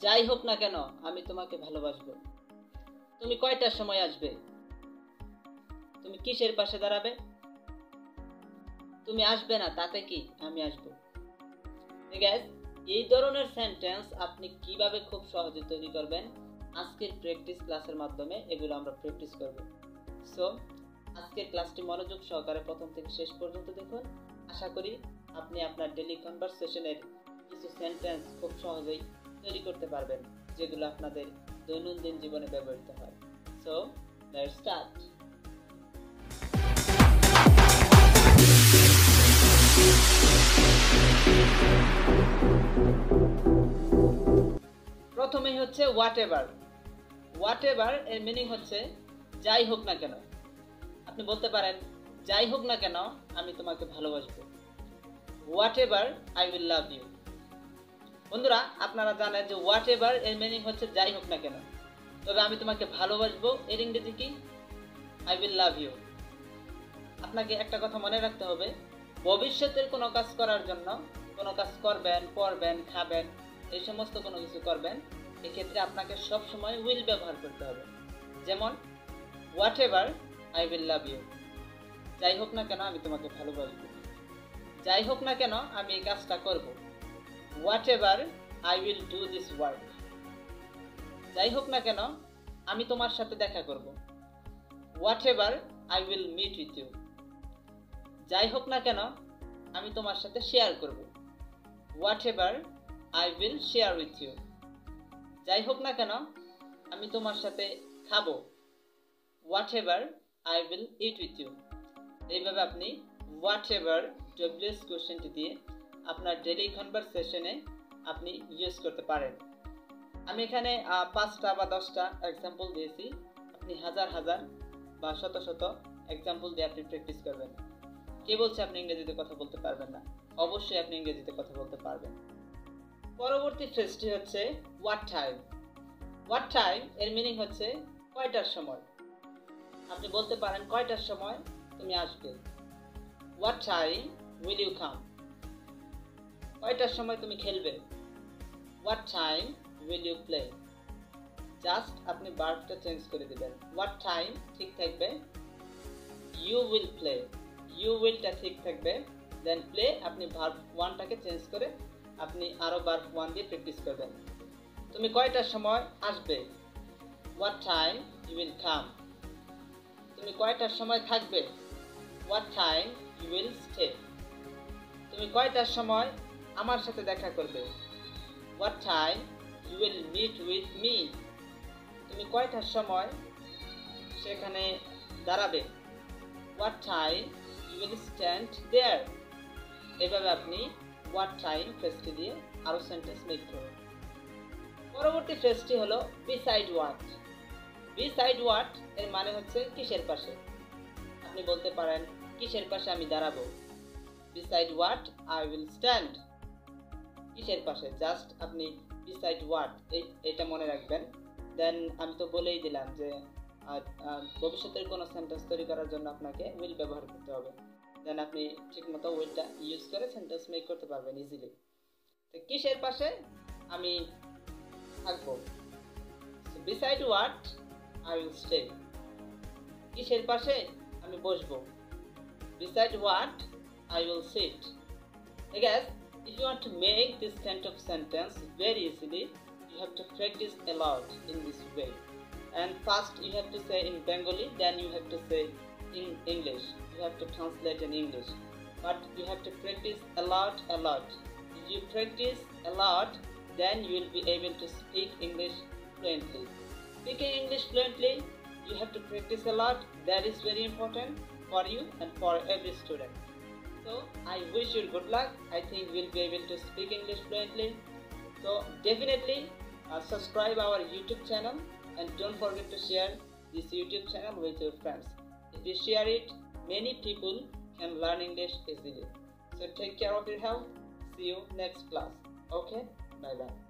যাই হোক না কেন আমি তোমাকে ভালোবাসবো। তুমি কয়টার সময় আসবে? তুমি কিসের পাশে দাঁড়াবে? তুমি আসবে না তাতে কি, আমি আসবো। গাইস, এই ধরনের সেন্টেন্স আপনি কিভাবে খুব সহজে তৈরি করবেন আজকের প্র্যাকটিস ক্লাসের মাধ্যমে এগুলো আমরা প্র্যাকটিস করব। সো আজকের ক্লাসটি মনোযোগ সহকারে প্রথম থেকে শেষ পর্যন্ত দেখুন। আশা করি আপনি আপনার ডেইলি কনভারসেশনের কিছু সেন্টেন্স খুব সহজেই তৈরি করতে পারবেন, যেগুলো আপনাদের দৈনন্দিন জীবনে ব্যবহৃত হয়। So let's start. প্রথমেই হচ্ছে হোয়াট এভার। হোয়াট এভার এর মিনিং হচ্ছে যাই হোক না কেন। আপনি বলতে পারেন যাই হোক না কেন আমি তোমাকে ভালোবাসবো। Whatever I will love you. বন্ধুরা, আপনারা জানেন যে হোয়াট এভার এর মিনিং হচ্ছে যাই হোক না কেন, তবে আমি তোমাকে ভালোবাসবো এর ইংরেজি কি? I will love you. আপনাকে একটা কথা মনে রাখতে হবে, ভবিষ্যতের কোনো কাজ করার জন্য, কোনো কাজ করবেন, পড়বেন, খাবেন, এই সমস্ত কোনো কিছু করবেন, এক্ষেত্রে আপনাকে সবসময় উইল ব্যবহার করতে হবে। যেমন whatever I will love you, যাই হোক না কেন আমি তোমাকে ভালোবাসবো। যাই হোক না কেন আমি এই কাজটা করব। Whatever I will do this work, যাই হোক না কেন আমি তোমার সাথে দেখা করব। Whatever I will meet with you, যাই হোক না কেন আমি তোমার সাথে শেয়ার করব। Whatever I will share with you, যাই হোক না কেন আমি তোমার সাথে খাবো। Whatever I will eat with you. এইভাবে আপনি হোয়াট এভার ডব্লিউএস কোশ্চেনটি দিয়ে আপনার ডেইলি কনভারসেশনে আপনি ইউজ করতে পারেন। আমি এখানে 5টা বা 10টা এক্সাম্পল দিয়েছি, আপনি হাজার হাজার বা শত শত এক্সাম্পল দিয়ে আপনি প্র্যাকটিস করবেন। কে বলছে আপনি ইংরেজিতে কথা বলতে পারবেন না? অবশ্যই আপনি ইংরেজিতে কথা বলতে পারবেন। পরবর্তী ফ্রেজটি হচ্ছে হোয়াট টাইম। হোয়াট টাইম এর মিনিং হচ্ছে কয়টার সময়। আপনি বলতে পারেন কয়টার সময় তুমি আসবে। What time will you come, কয়টার সময় তুমি খেলবে। What time will you play, just আপনি ভার্বটা চেঞ্জ করে দিবেন। হোয়াট টাইম ঠিক থাকবে, ইউ উইল প্লে, ইউ উইলটা ঠিক থাকবে, দেন প্লে আপনি ভার্ব ওয়ানটাকে চেঞ্জ করে আপনি আরও ভার্ব ওয়ান দিয়ে প্র্যাকটিস করবেন। তুমি কয়টার সময় আসবে। What time you will come, তুমি কয়টার সময় থাকবে। What time you will stay, তুমি কয়টার সময় আমার সাথে দেখা করবে। What time you will meet with me, তুমি কয়টার সময় সেখানে দাঁড়াবে। What time you will stand there. এভাবে আপনি হোয়াট টাইম ফ্রেজটি দিয়ে আরও সেন্টেন্স মেক করুন। পরবর্তী ফ্রেজটি হলো বিসাইড হোয়াট। বিসাইড হোয়াট এর মানে হচ্ছে কিসের পাশে। আপনি বলতে পারেন কিসের পাশে আমি দাঁড়াবো। Beside what I will stand, কিসের পাশে, জাস্ট আপনি বিসাইড হোয়াট এটা মনে রাখবেন। দেন আমি তো বলেই দিলাম যে ভবিষ্যতের কোনো সেন্টেন্স তৈরি করার জন্য আপনাকে উইল ব্যবহার করতে হবে। দেন আপনি ঠিকমতো উইলটা ইউজ করে সেন্টেন্স মেক করতে পারবেন ইজিলি। তো কিসের পাশে আমি থাকবো। Beside what I will stay, কিসের পাশে আমি বসবো। Beside what I will sit. Hey guys, if you want to make this kind of sentence very easily, you have to practice a lot in this way. And first you have to say in Bengali, then you have to say in English. You have to translate in English. But you have to practice a lot. If you practice a lot, then you will be able to speak English fluently. Speaking English fluently, you have to practice a lot. That is very important for you and for every student. So I wish you good luck. I think you'll be able to speak English fluently. So definitely subscribe our YouTube channel and don't forget to share this YouTube channel with your friends. If you share it, many people can learn English easily. So take care of your health. See you next class. Okay, bye bye.